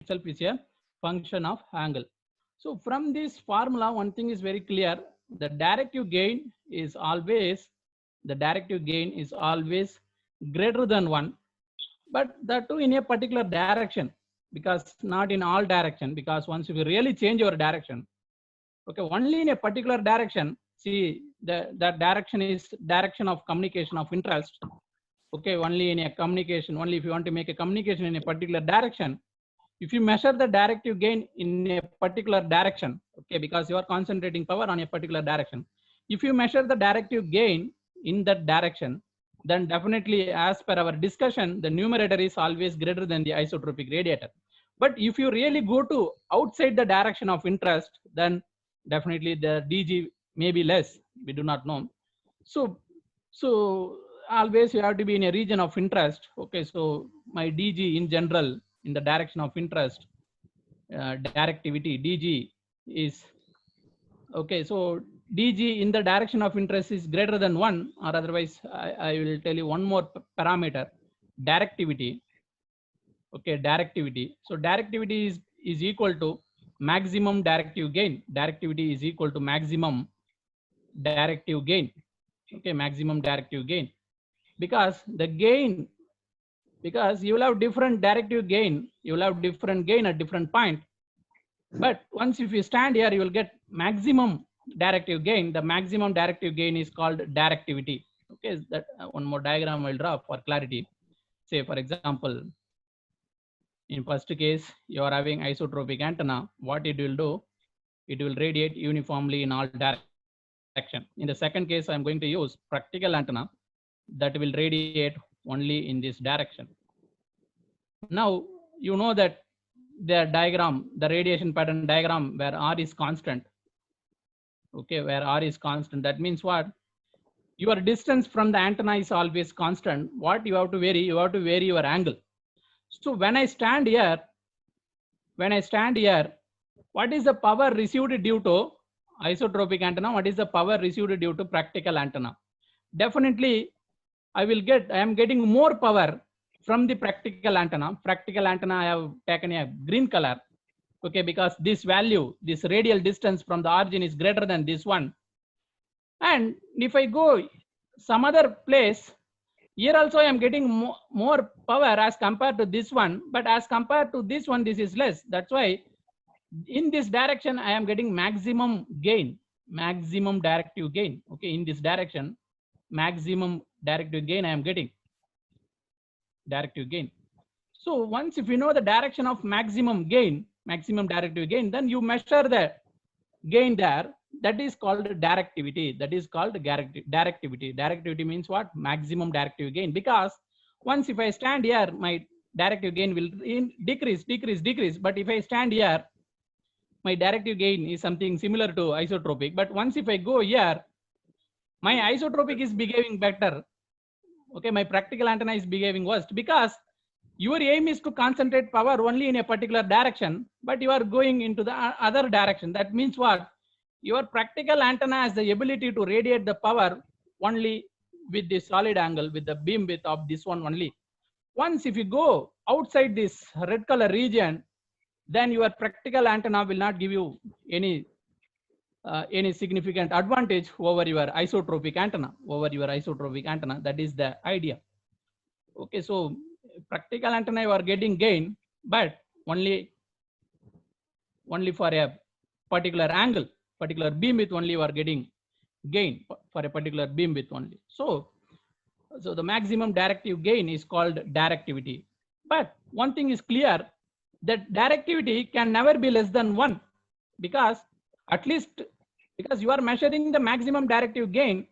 itself is a function of angle. So from this formula, one thing is very clear: the directive gain is always greater than 1, but that too in a particular direction, because not in all direction, because once you really change your direction, okay, only in a particular direction. See, that direction is direction of communication of interest. Okay, only in a communication, only if you want to make a communication in a particular direction, if you measure the directive gain in a particular direction, okay, because you are concentrating power on a particular direction, if you measure the directive gain in that direction, then definitely, as per our discussion, the numerator is always greater than the isotropic radiator. But if you really go to outside the direction of interest, then definitely the dg may be less, we do not know. So always you have to be in a region of interest. Okay, so my dg in general in the direction of interest, directivity dg is okay. So dg in the direction of interest is greater than 1, or otherwise I will tell you one more parameter: directivity. Okay, directivity. So directivity is equal to maximum directive gain. Directivity is equal to maximum directive gain. Okay, maximum directive gain, because the gain, because you will have different directive gain, you will have different gain at different point. But once if you stand here, you will get maximum directive gain. The maximum directive gain is called directivity. Okay, that one more diagram I will draw for clarity. Say for example, in first case you are having isotropic antenna. What it will do? It will radiate uniformly in all direction. In the second case, I am going to use practical antenna that will radiate only in this direction. Now you know that the diagram, the radiation pattern diagram where R is constant. Okay, where R is constant, that means what? Your distance from the antenna is always constant. What you have to vary? You have to vary your angle. So when I stand here, what is the power received due to isotropic antenna? What is the power received due to practical antenna? Definitely, I am getting more power from the practical antenna. Practical antenna, I have taken a green color. Okay, because this value, this radial distance from the origin is greater than this one. And if I go some other place, here also I am getting more power as compared to this one, but as compared to this one, this is less. That's why in this direction I am getting maximum gain, maximum directive gain. Okay, in this direction, maximum directive gain I am getting, directive gain. So once if you know the direction of maximum gain, maximum directive gain, then you measure the gain there. That is called directivity. That is called directivity. Directivity means what? Maximum directive gain. Because once if I stand here, my directive gain will decrease. But if I stand here, my directive gain is something similar to isotropic. But once if I go here, my isotropic is behaving better. Okay, my practical antenna is behaving worst, because your aim is to concentrate power only in a particular direction, but you are going into the other direction. That means what? Your practical antenna has the ability to radiate the power only with the solid angle, with the beam width of this one only. Once if you go outside this red color region, then your practical antenna will not give you any significant advantage over your isotropic antenna. That is the idea. Okay, so practical antenna you are getting gain, but only for a particular angle, particular beam width only you are getting gain for a particular beam width only. So the maximum directive gain is called directivity. But one thing is clear, that directivity can never be less than 1, because at least because you are measuring the maximum directive gain.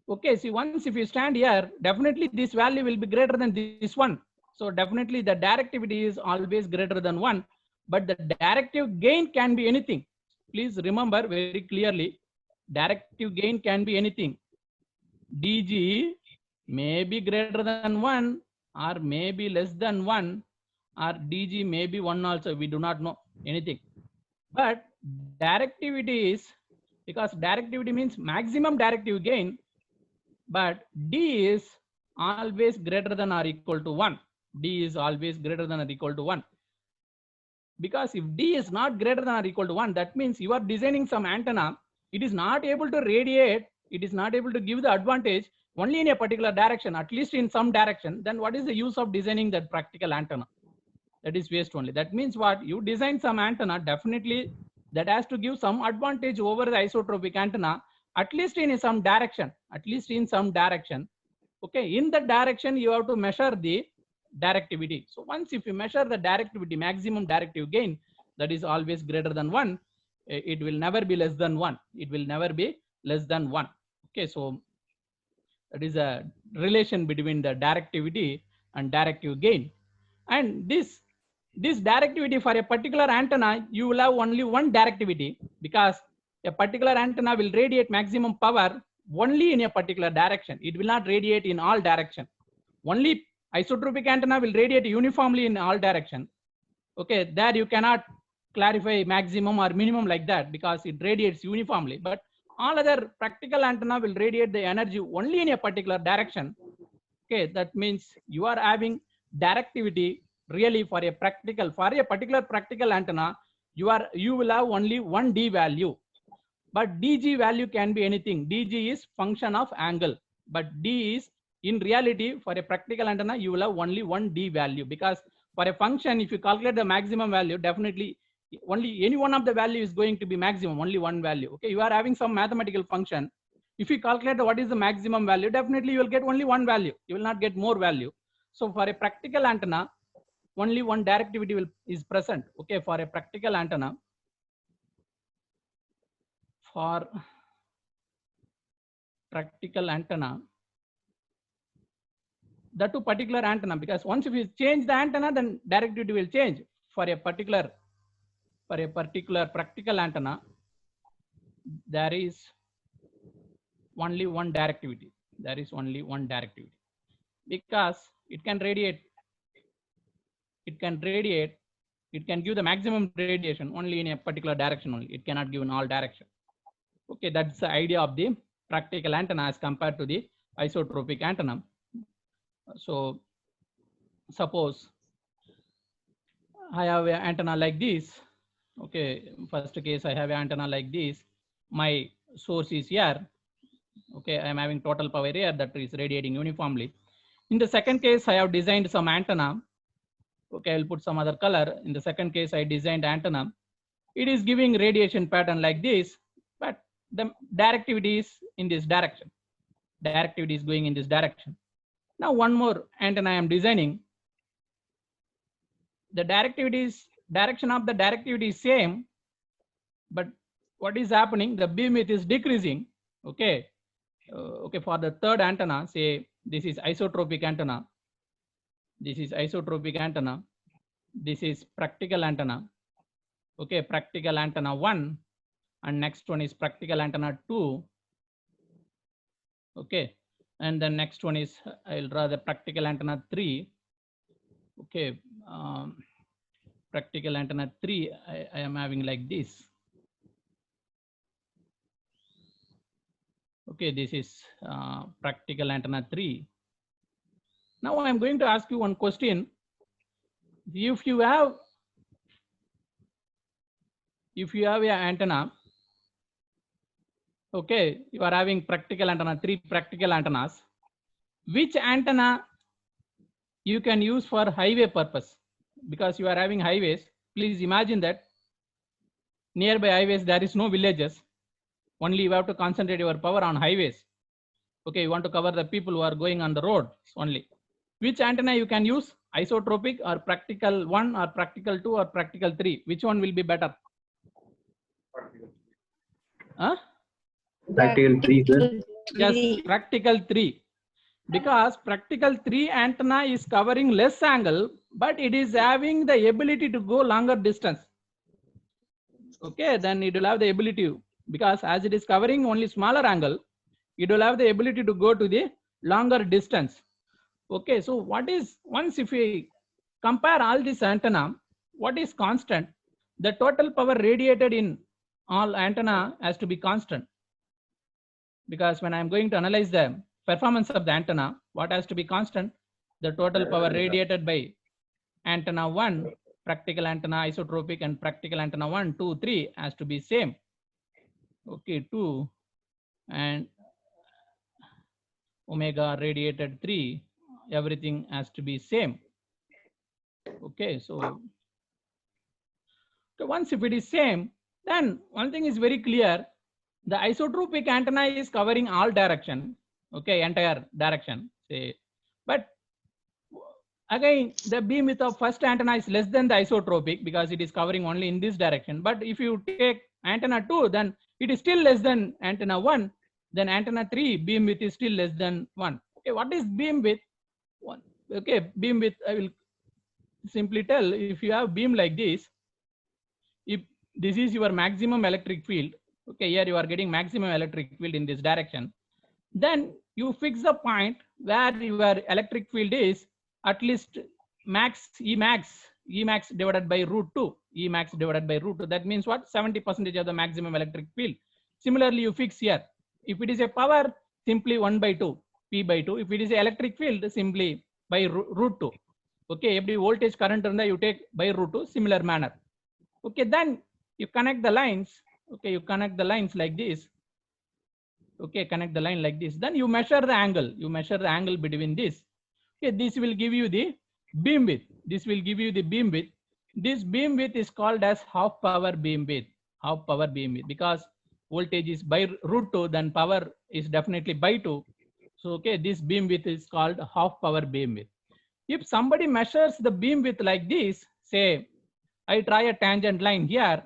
Okay, see, once if you stand here, definitely this value will be greater than this one. So definitely the directivity is always greater than 1, but the directive gain can be anything. Please remember very clearly, directive gain can be anything. dg may be greater than 1 or may be less than 1, or dg may be 1 also, we do not know anything. But directivity is, because directivity means maximum directive gain, but d is always greater than or equal to 1. D is always greater than or equal to 1. Because if D is not greater than or equal to 1, that means you are designing some antenna. It is not able to radiate. It is not able to give the advantage only in a particular direction, at least in some direction. Then what is the use of designing that practical antenna? That is waste only. That means what? You design some antenna, definitely that has to give some advantage over the isotropic antenna, at least in some direction, at least in some direction. Okay, in that direction, you have to measure the directivity. So once if you measure the directivity, maximum directive gain, that is always greater than 1, it will never be less than 1. It will never be less than 1. Okay, so that is a relation between the directivity and directive gain. And this directivity for a particular antenna, you will have only one directivity, because a particular antenna will radiate maximum power only in a particular direction. It will not radiate in all direction. Only isotropic antenna will radiate uniformly in all direction. Okay, there you cannot clarify maximum or minimum like that, because it radiates uniformly. But all other practical antenna will radiate the energy only in a particular direction. Okay, that means you are having directivity really for a particular practical antenna, you will have only one D value. But DG value can be anything. DG is function of angle, but D is in reality for a practical antenna, you will have only one D value, because for a function, if you calculate the maximum value, definitely only any one of the value is going to be maximum, only one value. Okay, you are having some mathematical function. If you calculate what is the maximum value, definitely you will get only one value. You will not get more value. So for a practical antenna, only one directivity is present. Okay, for a practical antenna, for practical antenna, the two particular antenna, because once if you change the antenna, then directivity will change. For a particular practical antenna, there is only one directivity. There is only one directivity, because it can radiate. It can give the maximum radiation only in a particular direction only. It cannot give in all direction. Okay, that's the idea of the practical antenna as compared to the isotropic antenna. So suppose I have an antenna like this. Okay, first case I have an antenna like this. My source is here. Okay, I am having total power here that is radiating uniformly. In the second case, I have designed some antenna. Okay, I'll put some other color. In the second case, I designed antenna. It is giving radiation pattern like this, but the directivity is in this direction. Directivity is going in this direction. Now one more antenna I am designing. The direction of the directivity is same, but what is happening? The beam width is decreasing. Okay, okay. For the third antenna, say this is isotropic antenna. This is isotropic antenna. This is practical antenna. Okay, practical antenna 1, and next one is practical antenna 2. Okay, and the next one is, I'll draw the practical antenna 3. Okay, practical antenna 3, I am having like this. Okay, this is practical antenna 3. Now I am going to ask you one question. If you have an antenna, okay, you are having practical antenna, 3 practical antennas. Which antenna you can use for highway purpose? Because you are having highways. Please imagine that nearby highways there is no villages. Only you have to concentrate your power on highways. Okay, you want to cover the people who are going on the road only. Which antenna you can use? Isotropic or practical 1 or practical 2 or practical 3? Which one will be better? Huh? Practical 3, sir. Yes, practical 3. Because practical 3 antenna is covering less angle, but it is having the ability to go longer distance. Okay, then it will have the ability, because as it is covering only smaller angle, it will have the ability to go to the longer distance. Okay, so what is, once if we compare all this antenna, what is constant? The total power radiated in all antenna has to be constant. Because when I'm going to analyze the performance of the antenna, what has to be constant? The total power radiated by antenna 1 practical antenna isotropic and practical antenna 1, 2, 3 has to be same. Okay, 2 and omega radiated 3, everything has to be same. Okay, so once if it is same, then one thing is very clear, the isotropic antenna is covering all direction, okay, entire direction, say, but again the beam width of first antenna is less than the isotropic because it is covering only in this direction. But if you take antenna 2, then it is still less than antenna 1, then antenna 3 beam width is still less than 1. Okay, what is beam width? 1. Okay, beam width, I will simply tell, if you have beam like this, if this is your maximum electric field, okay, here you are getting maximum electric field in this direction, then you fix the point where your electric field is at least max Emax divided by root 2, Emax divided by root 2. That means what? 70% of the maximum electric field. Similarly, you fix here. If it is a power, simply 1 by 2, P by 2. If it is an electric field, simply by root 2. Okay, every voltage current you take by root 2, similar manner. Okay, then you connect the lines. Okay, you connect the lines like this. Okay, connect the line like this. Then you measure the angle. You measure the angle between this. Okay, this will give you the beam width. This will give you the beam width. This beam width is called as half power beam width. Half power beam width, because voltage is by root 2, then power is definitely by 2. So okay, this beam width is called half power beam width. If somebody measures the beam width like this, say I try a tangent line here,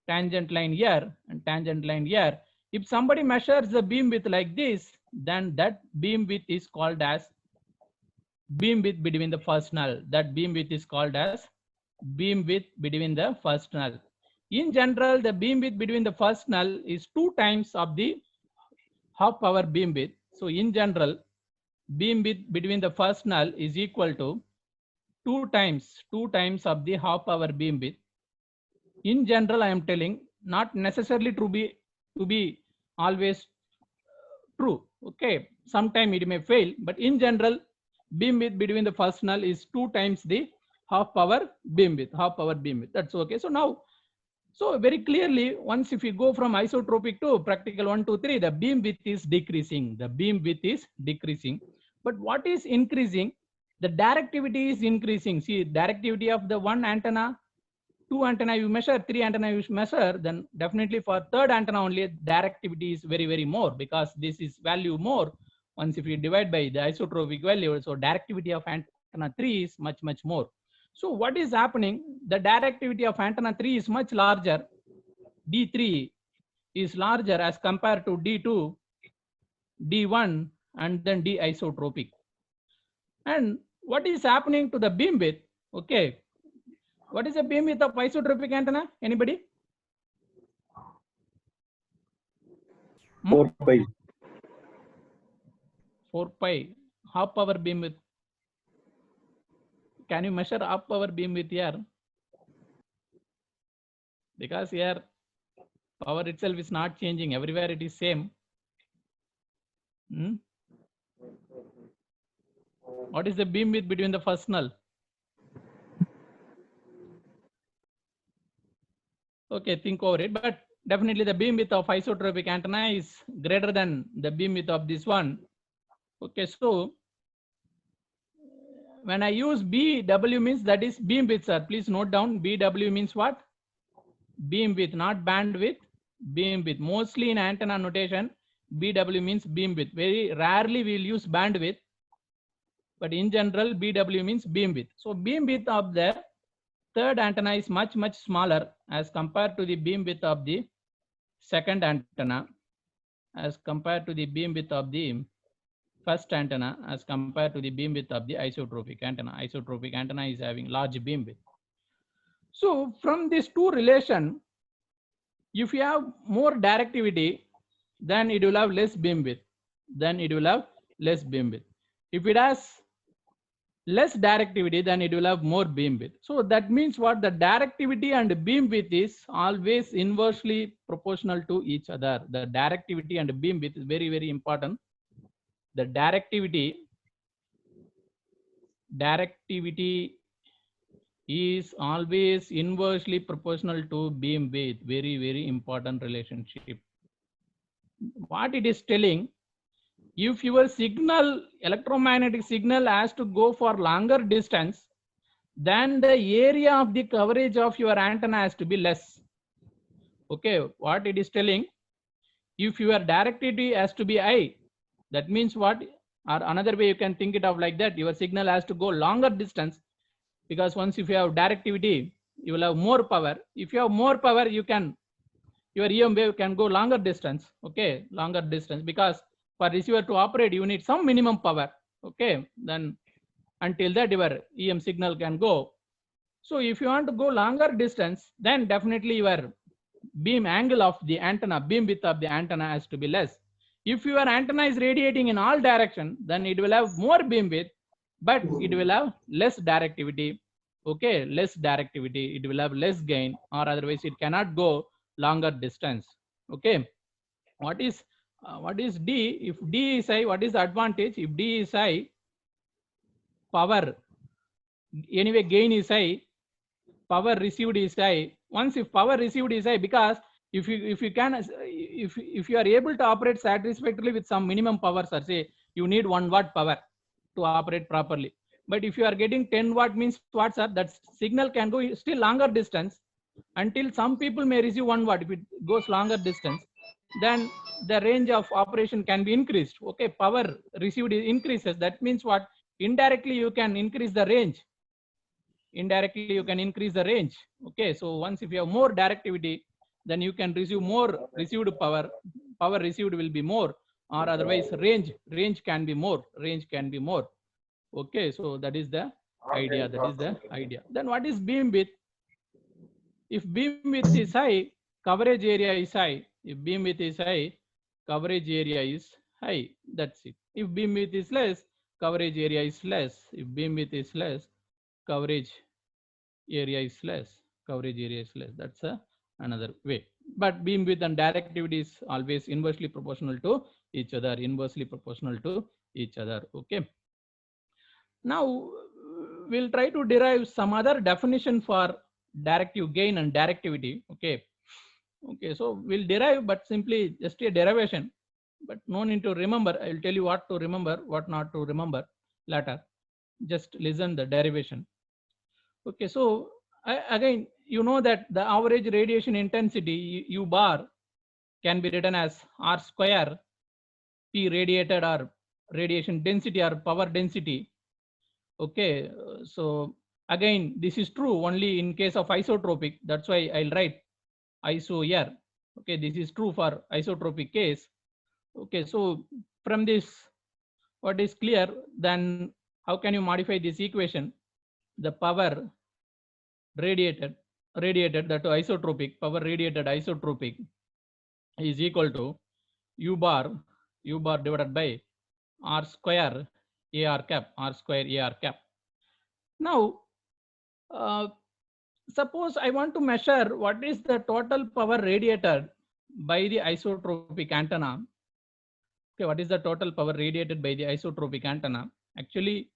tangent line here, and tangent line here. If somebody measures the beam width like this, then that beam width is called as beam width between the first null. That beam width is called as beam width between the first null. In general, the beam width between the first null is 2 times of the half power beam width. So in general, beam width between the first null is equal to 2 times of the half power beam width. In general, I am telling, not necessarily to be always true. Okay, sometime it may fail, but in general, beam width between the first null is 2 times the half power beam width. Half power beam width. That's okay. So now, so very clearly, once if you go from isotropic to practical 1, 2, 3, the beam width is decreasing. The beam width is decreasing. But what is increasing? The directivity is increasing. See, directivity of the one antenna, 2 antenna you measure, 3 antenna you measure, then definitely for third antenna only directivity is very, very more, because this is value more. Once if you divide by the isotropic value, so directivity of antenna 3 is much, much more. So what is happening? The directivity of antenna 3 is much larger. D3 is larger as compared to D2, D1, and then D isotropic. And what is happening to the beam width? Okay. What is the beam width of isotropic antenna? Anybody? 4 pi. 4 pi. Half power beam width. Can you measure half power beam width here? Because here power itself is not changing. Everywhere it is same. What is the beam width between the first null? Okay, think over it. But definitely the beam width of isotropic antenna is greater than the beam width of this one. Okay, so when I use BW means that is beam width, sir. Please note down, BW means what? Beam width, not bandwidth, beam width. Mostly in antenna notation, BW means beam width. Very rarely we will use bandwidth, but in general, BW means beam width. So beam width of the third antenna is much, much smaller as compared to the beam width of the second antenna, as compared to the beam width of the first antenna, as compared to the beam width of the isotropic antenna. Isotropic antenna is having large beam width. So from these two relation, if you have more directivity, then it will have less beam width. Then it will have less beam width. If it has less directivity, then it will have more beam width. So that means what? The directivity and beam width is always inversely proportional to each other. The directivity and beam width is very, very important. The directivity is always inversely proportional to beam width. Very, very important relationship. What it is telling, if your signal, electromagnetic signal, has to go for longer distance, then the area of the coverage of your antenna has to be less. Okay, what it is telling, if your directivity has to be high, that means what, or another way you can think it of like that, your signal has to go longer distance, because once if you have directivity, you will have more power. If you have more power, you can, your EM wave can go longer distance. Okay, longer distance, because for receiver to operate, you need some minimum power. Okay, then until that your EM signal can go. So if you want to go longer distance, then definitely your beam angle of the antenna, beam width of the antenna has to be less. If your antenna is radiating in all direction, then it will have more beam width, but it will have less directivity. Okay, less directivity, it will have less gain, or otherwise it cannot go longer distance. Okay, what is D? If D is high, what is the advantage? If D is high, power, anyway gain is high, power received is high. Once if power received is high, because if you can, if you are able to operate satisfactorily with some minimum power, sir, say you need 1 watt power to operate properly, but if you are getting 10 watt means what, sir, that signal can go still longer distance, until some people may receive 1 watt. If it goes longer distance, then the range of operation can be increased. Okay, power received increases, that means what, indirectly you can increase the range, indirectly you can increase the range. Okay, so once if you have more directivity, then you can receive more received power, power received will be more, or otherwise range can be more, range can be more. Okay, so that is the idea, that is the idea. Then what is beam width? If beam width is high, coverage area is high. If beam width is high, coverage area is high. That's it. If beam width is less, coverage area is less. If beam width is less, coverage area is less. Coverage area is less. That's another way. But beam width and directivity is always inversely proportional to each other. Inversely proportional to each other. Okay. Now we'll try to derive some other definition for directive gain and directivity. Okay. Okay. So we'll derive, but simply just a derivation. But no need to remember. I'll tell you what to remember, what not to remember later. Just listen the derivation. Okay, so again, you know that the average radiation intensity U bar can be written as R square P radiated, or radiation density or power density. Okay, so again, this is true only in case of isotropic. That's why I'll write iso here. Okay, this is true for isotropic case. Okay, so from this, what is clear, then how can you modify this equation? The power radiated that isotropic, power radiated isotropic is equal to u bar divided by r square ar cap, r square ar cap. Now suppose I want to measure what is the total power radiated by the isotropic antenna. Okay, what is the total power radiated by the isotropic antenna? Actually,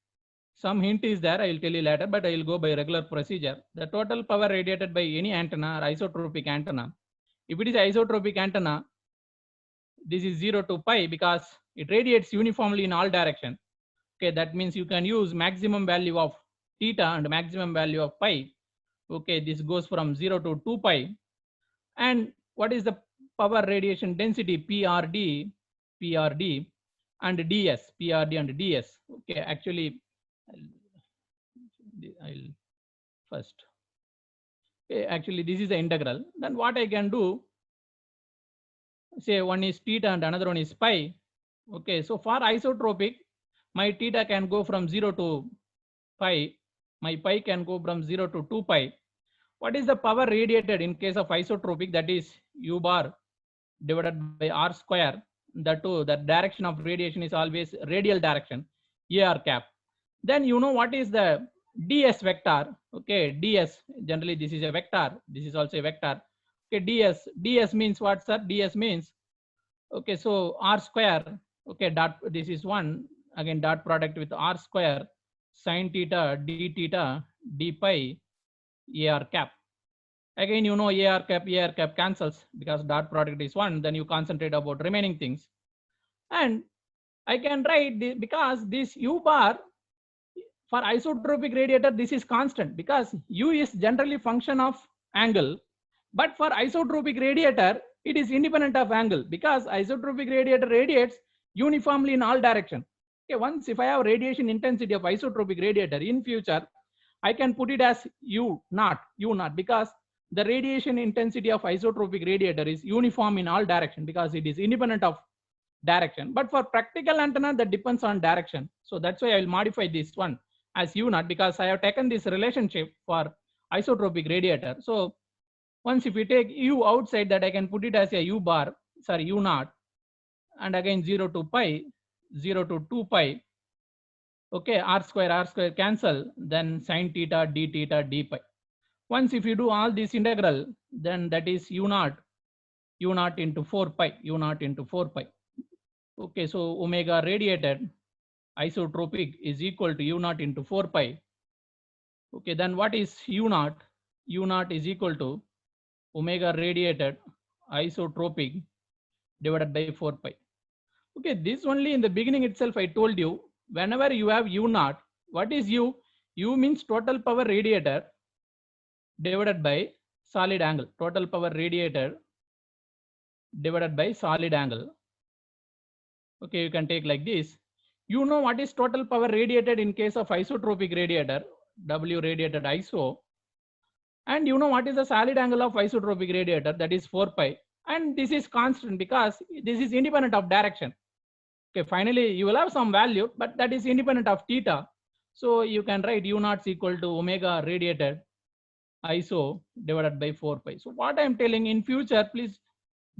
some hint is there, I will tell you later, but I will go by regular procedure. The total power radiated by any antenna or isotropic antenna, if it is isotropic antenna, this is 0 to pi, because it radiates uniformly in all direction. Okay, that means you can use maximum value of theta and maximum value of pi. Okay, this goes from 0 to 2 pi. And what is the power radiation density? PRD and DS, PRD and DS. Okay, actually, I'll first. Okay, actually, this is the integral. Then what I can do, say one is theta and another one is pi. Okay, so for isotropic, my theta can go from 0 to pi. My pi can go from 0 to 2 pi. What is the power radiated in case of isotropic? That is U bar divided by R square. That too, the direction of radiation is always radial direction, AR cap. Then you know what is the ds vector. Okay, ds, generally this is a vector, this is also a vector. Okay, ds means what, sir? Ds means, okay, so r square, okay, dot, this is one, again dot product with r square sine theta d pi AR cap. Again, you know AR cap cancels because dot product is 1, then you concentrate about remaining things. And I can write this because this U bar for isotropic radiator, this is constant because U is generally function of angle. But for isotropic radiator, it is independent of angle because isotropic radiator radiates uniformly in all direction. Okay, once if I have radiation intensity of isotropic radiator in future, I can put it as U naught because the radiation intensity of isotropic radiator is uniform in all direction because it is independent of direction. But for practical antenna, that depends on direction. So that's why I will modify this one as U naught because I have taken this relationship for isotropic radiator. So once if we take U outside that, I can put it as a U bar, sorry, U naught, and again 0 to pi, 0 to 2 pi. Okay, r square cancel, then sine theta d pi. Once if you do all this integral, then that is U naught into 4 pi, U naught into 4 pi. Okay, so omega radiated isotropic is equal to U naught into 4 pi. Okay, then what is U naught? U naught is equal to omega radiated isotropic divided by 4 pi. Okay, this only in the beginning itself I told you, whenever you have U naught, what is U? U means total power radiator divided by solid angle. Total power radiator divided by solid angle. Okay, you can take like this. You know what is total power radiated in case of isotropic radiator, W radiated iso. And you know what is the solid angle of isotropic radiator, that is 4 pi. And this is constant because this is independent of direction. Okay, finally you will have some value, but that is independent of theta. So you can write U naught is equal to omega radiated iso divided by 4 pi. So what I am telling in future, please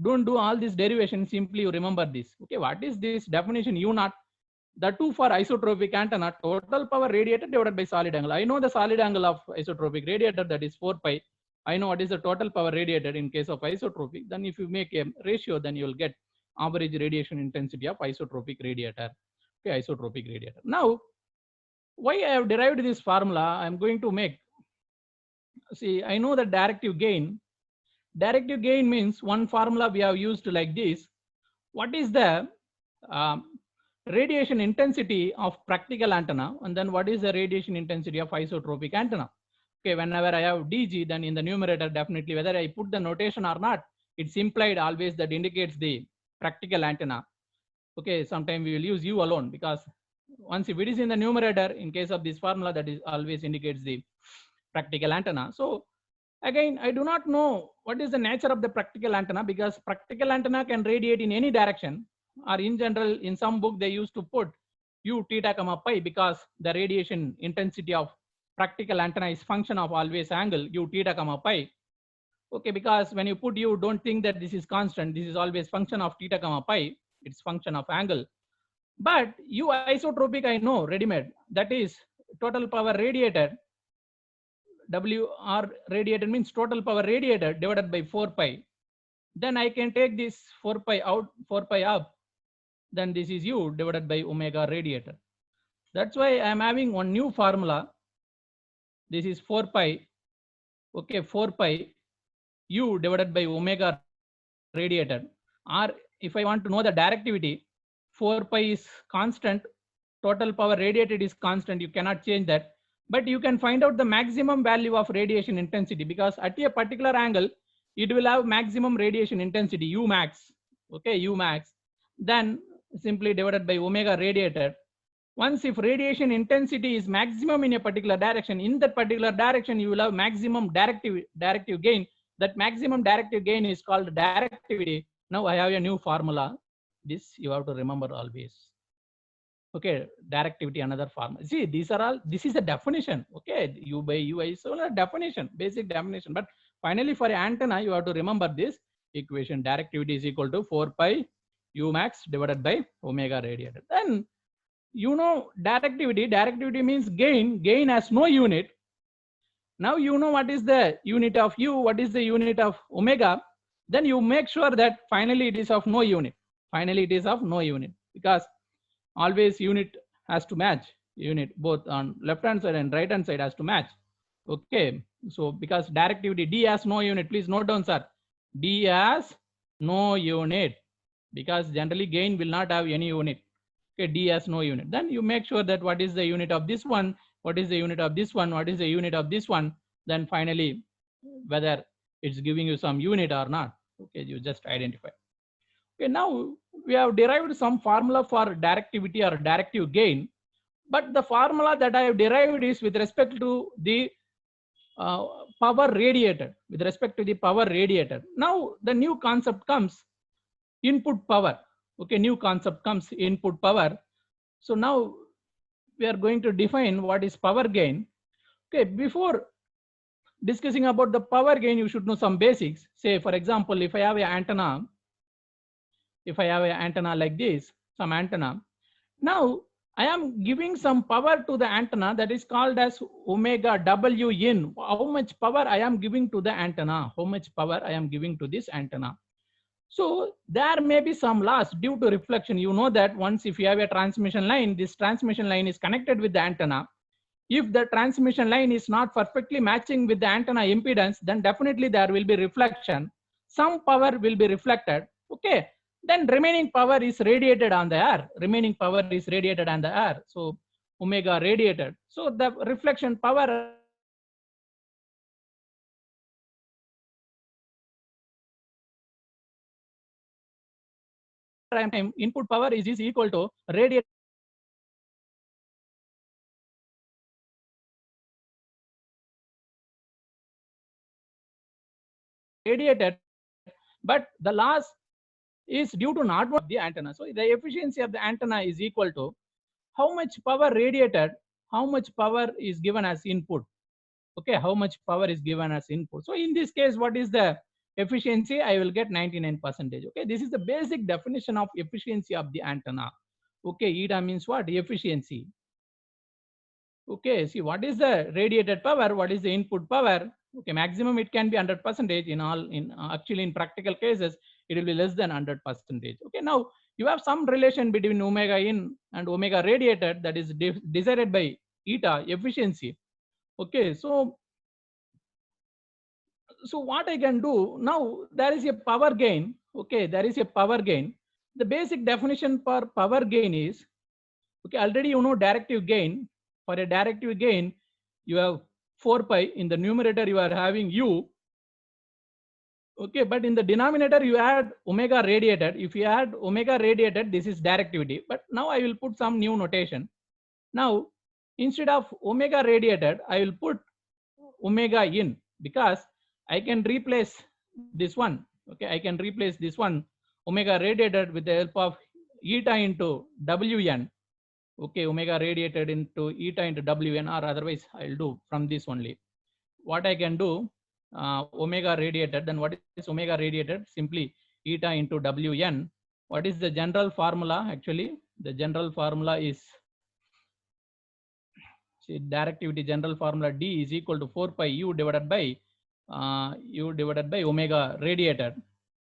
don't do all this derivation, simply you remember this. Okay, what is this definition U naught? The two for isotropic antenna, total power radiated divided by solid angle. I know the solid angle of isotropic radiator, that is 4 pi. I know what is the total power radiated in case of isotropic. Then if you make a ratio, then you will get average radiation intensity of isotropic radiator. Okay, isotropic radiator. Now, why I have derived this formula, I am going to make. See, I know the directive gain. Directive gain means one formula we have used like this. What is the radiation intensity of practical antenna, and then what is the radiation intensity of isotropic antenna? Okay, whenever I have DG, then in the numerator, definitely whether I put the notation or not, it's implied always that indicates the practical antenna. Okay, sometimes we will use U alone because once if it is in the numerator, in case of this formula, that is always indicates the practical antenna. So again, I do not know what is the nature of the practical antenna because practical antenna can radiate in any direction, or in general, in some book they used to put U theta comma pi because the radiation intensity of practical antenna is function of always angle U theta comma pi. Okay, because when you put U, don't think that this is constant. This is always function of theta comma pi. It's function of angle. But U isotropic, I know ready-made. That is total power radiated. WR radiated means total power radiated divided by 4 pi. Then I can take this 4 pi out, 4 pi up. Then this is U divided by omega radiated. That's why I am having one new formula. This is 4 pi. Okay, 4 pi U divided by omega radiated. Or if I want to know the directivity, 4 pi is constant. Total power radiated is constant. You cannot change that. But you can find out the maximum value of radiation intensity because at a particular angle, it will have maximum radiation intensity, U max. Okay, U max. Then simply divided by omega radiated. Once if radiation intensity is maximum in a particular direction, in that particular direction, you will have maximum directive gain. That maximum directive gain is called directivity. Now I have a new formula. This you have to remember always. Okay, directivity, another formula. See, these are all, this is a definition. Okay, U by U is a definition, basic definition. But finally for antenna, you have to remember this equation. Directivity is equal to 4 pi U max divided by omega radiated. Then you know directivity means gain has no unit. Now you know what is the unit of U, what is the unit of omega. Then you make sure that finally it is of no unit. Finally it is of no unit because always unit has to match, unit both on left hand side and right hand side has to match. Okay, so because directivity D has no unit, please note down, sir. D has no unit because generally gain will not have any unit. Okay, D has no unit. Then you make sure that what is the unit of this one, what is the unit of this one, what is the unit of this one. Then finally, whether it's giving you some unit or not. Okay, you just identify. Okay, now we have derived some formula for directivity or directive gain, but the formula that I have derived is with respect to the power radiated, with respect to the power radiated. Now the new concept comes input power. Okay, new concept comes input power. So now we are going to define what is power gain. Okay, before discussing about the power gain, you should know some basics. Say, for example, if I have an antenna, like this, some antenna, now I am giving some power to the antenna that is called as omega W in. How much power I am giving to the antenna? How much power I am giving to this antenna? So there may be some loss due to reflection. You know that once if you have a transmission line, this transmission line is connected with the antenna. If the transmission line is not perfectly matching with the antenna impedance, then definitely there will be reflection. Some power will be reflected. Okay. Then remaining power is radiated on the air. Remaining power is radiated on the air. So omega radiated. So the reflection power input power is equal to radiated but the loss is due to not one of the antenna. So the efficiency of the antenna is equal to how much power radiated, how much power is given as input. Okay, how much power is given as input. So in this case, what is the efficiency? I will get 99%. Okay, this is the basic definition of efficiency of the antenna. Okay, eta means what? Efficiency. Okay, see what is the radiated power, what is the input power. Okay, maximum it can be 100%. In all, in actually in practical cases it will be less than 100%. Okay, now you have some relation between omega in and omega radiated, that is decided by eta efficiency. Okay, so what I can do now, there is a power gain. Okay, there is a power gain. The basic definition for power gain is, okay, already you know directive gain. For a directive gain, you have 4 pi. In the numerator, you are having u. Okay, but in the denominator, you add omega radiated. If you add omega radiated, this is directivity. But now I will put some new notation. Now, instead of omega radiated, I will put omega in, because I can replace this one. Okay, I can replace this one omega radiated with the help of eta into Wn. Okay, omega radiated into eta into Wn, or otherwise I'll do from this only. What I can do, omega radiated, then what is omega radiated? Simply eta into Wn. What is the general formula? Actually, the general formula is, see, directivity general formula D is equal to 4 pi u divided by omega radiated.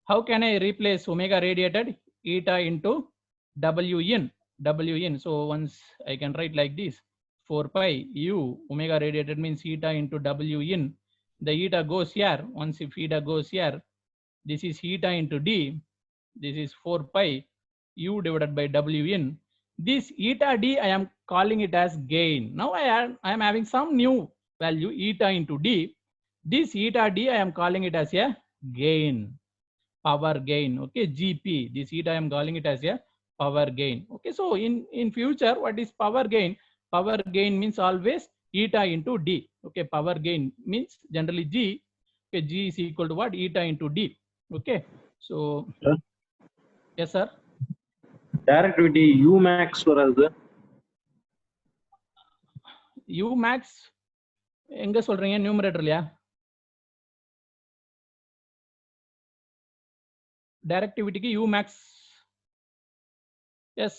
How can I replace omega radiated? Eta into W in. So once I can write like this, 4 pi u omega radiated means eta into W in. The eta goes here. Once if eta goes here, this is eta into D. This is 4 pi u divided by W in. This eta D, I am calling it as gain. Now I am having some new value, eta into D. This eta D, I am calling it as a gain, power gain. Okay, GP. This eta I am calling it as a power gain. Okay, so in future, what is power gain? Power gain means always eta into D. Okay, power gain means generally G. Okay, G is equal to what? Eta into D. Okay, so Sir? Yes, sir. Directivity Umax வராது. Umax எங்க சொல்றீங்க? நியூமரேட்டர்லயா? டைரக்டிவிட்டிக்கு Umax. Yes,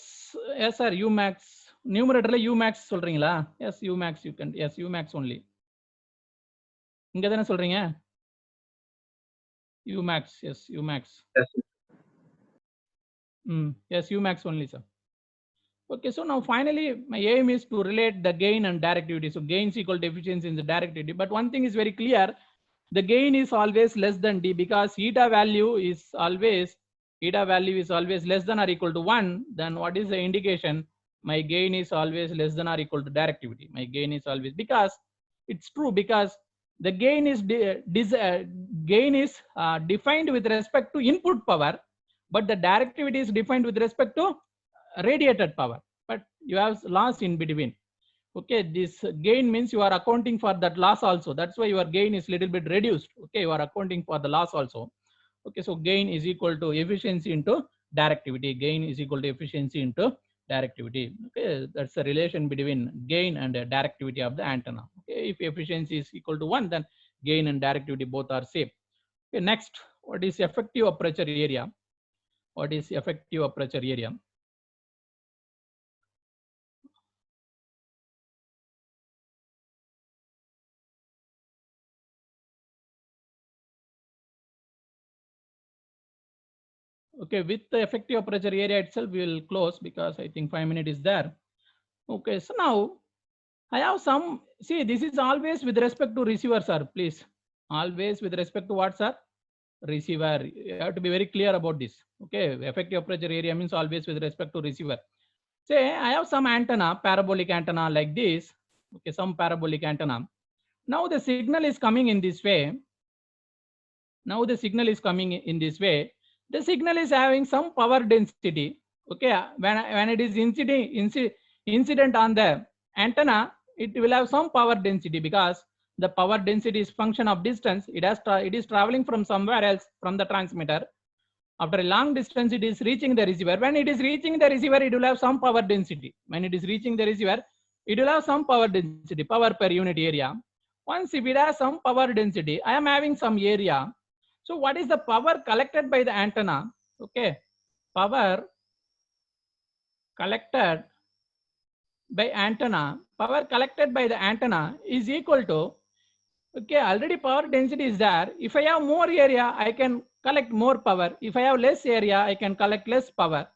sir, Umax. நியூமரேட்டர்ல Umax சொல்றீங்களா? Yes, Umax you can. Yes, Umax only. இங்க தானே சொல்றீங்க? Umax, yes, Umax. Yes. Yes, Umax only, sir. Okay, so now finally my aim is to relate the gain and directivity. So gain is equal to efficiency in the directivity. But one thing is very clear, the gain is always less than d, because eta value is always less than or equal to 1. Then what is the indication? My gain is always less than or equal to directivity. My gain is always, because it's true, because the gain is defined with respect to input power, but the directivity is defined with respect to radiated power, but you have loss in between. Okay, this gain means you are accounting for that loss also. That's why your gain is little bit reduced. Okay, you are accounting for the loss also. Okay, so gain is equal to efficiency into directivity. Gain is equal to efficiency into directivity. Okay, that's the relation between gain and directivity of the antenna. Okay, if efficiency is equal to 1, then gain and directivity both are same. Okay, next, what is effective aperture area? What is effective aperture area? Okay, with the effective aperture area itself, we will close because I think 5 minutes is there. Okay, so now I have some, see, this is always with respect to receiver, sir, please. Always with respect to what, sir? Receiver. You have to be very clear about this. Okay, effective aperture area means always with respect to receiver. Say, I have some antenna, parabolic antenna like this. Okay, some parabolic antenna. Now the signal is coming in this way. Now the signal is coming in this way. The signal is having some power density. Okay, when it is incident on the antenna, it will have some power density, because the power density is function of distance. It is traveling from somewhere else from the transmitter. After a long distance, it is reaching the receiver. When it is reaching the receiver, it will have some power density. When it is reaching the receiver, it will have some power density, power per unit area. Once if it has some power density, I am having some area. So what is the power collected by the antenna? Okay, power collected by the antenna is equal to, okay, already power density is there. If I have more area, I can collect more power. If I have less area, I can collect less power.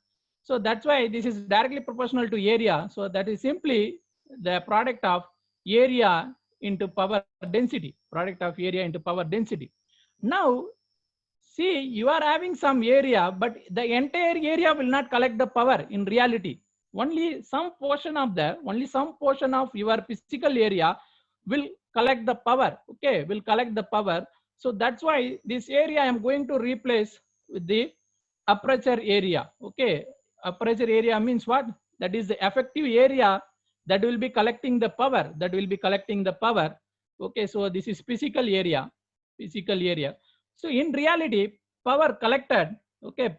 So that's why this is directly proportional to area. So that is simply the product of area into power density. Product of area into power density. Now, see, you are having some area, but the entire area will not collect the power in reality. Only some portion of your physical area will collect the power. Okay, will collect the power. So that's why this area I am going to replace with the aperture area. Okay, aperture area means what? That is the effective area that will be collecting the power. Okay, so this is physical area. So in reality, power collected, okay,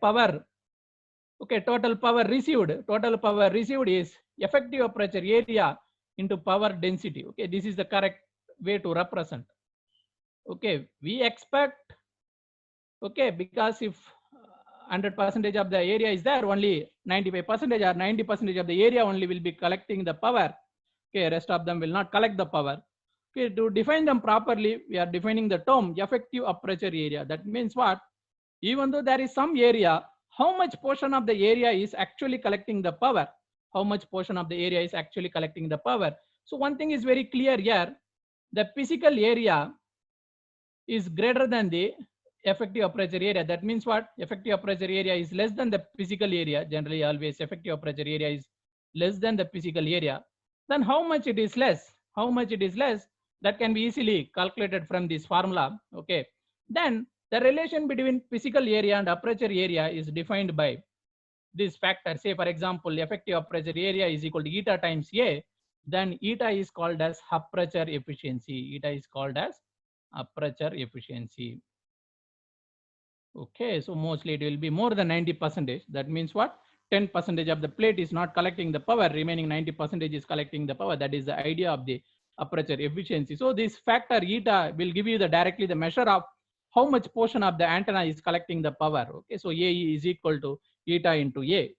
total power received is effective aperture area into power density. Okay, this is the correct way to represent. Okay, we expect, okay, because if 100% of the area is there, only 95% or 90% of the area only will be collecting the power. Okay, rest of them will not collect the power. Okay, to define them properly, we are defining the term effective aperture area. That means what? Even though there is some area, how much portion of the area is actually collecting the power? So one thing is very clear here, the physical area is greater than the effective aperture area. That means what? Effective aperture area is less than the physical area. Generally, always effective aperture area is less than the physical area. Then how much it is less? That can be easily calculated from this formula. Okay. Then the relation between physical area and aperture area is defined by this factor. Say, for example, effective aperture area is equal to eta times A. Then eta is called as aperture efficiency. Okay, so mostly it will be more than 90%. That means what? 10% of the plate is not collecting the power, remaining 90% is collecting the power. That is the idea of the aperture efficiency. So this factor eta will give you directly the measure of how much portion of the antenna is collecting the power. Okay, so AE is equal to eta into A.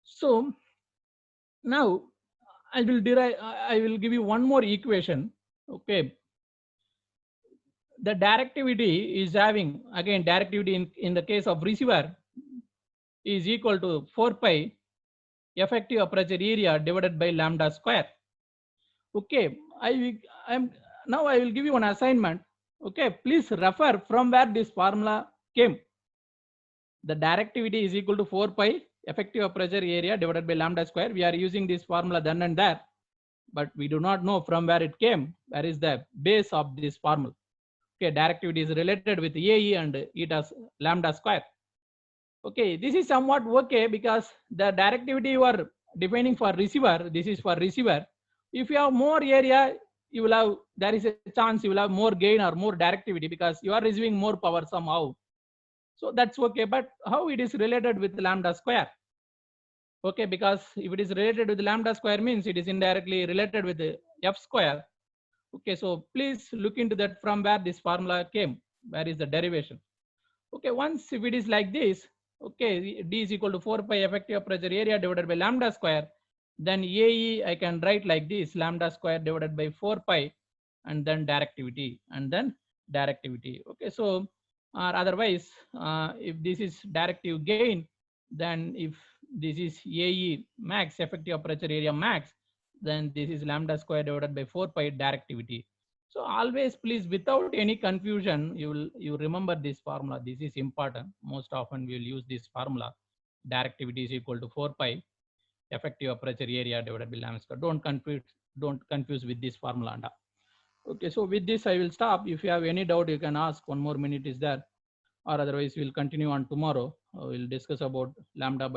So now I will give you one more equation. Okay, the directivity is having, again, directivity in the case of receiver is equal to 4 pi effective aperture area divided by lambda square. Okay, now I will give you one assignment. Okay, please refer from where this formula came. The directivity is equal to 4 pi effective aperture area divided by lambda square. We are using this formula then and there, but we do not know from where it came. Where is the base of this formula? Okay, directivity is related with AE and eta lambda square. Okay, this is somewhat okay because the directivity you are defining for receiver, this is for receiver. If you have more area, you will have, there is a chance you will have more gain or more directivity because you are receiving more power somehow. So that's okay, but how it is related with lambda square? Okay, because if it is related with lambda square means it is indirectly related with the f square. Okay, so please look into that from where this formula came, where is the derivation. Okay, once if it is like this, okay, d is equal to 4 pi effective aperture area divided by lambda square, then AE I can write like this, lambda square divided by 4 pi and then directivity and then directivity. Okay, so or otherwise if this is directive gain, then if this is AE max effective aperture area max, then this is lambda square divided by 4 pi directivity. So always please, without any confusion, you remember this formula. This is important. Most often we will use this formula. Directivity is equal to 4 pi effective aperture area divided by lambda square. Don't confuse with this formula. Okay, so with this I will stop. If you have any doubt, you can ask. 1 more minute is there, or otherwise we'll continue on tomorrow. We'll discuss about lambda by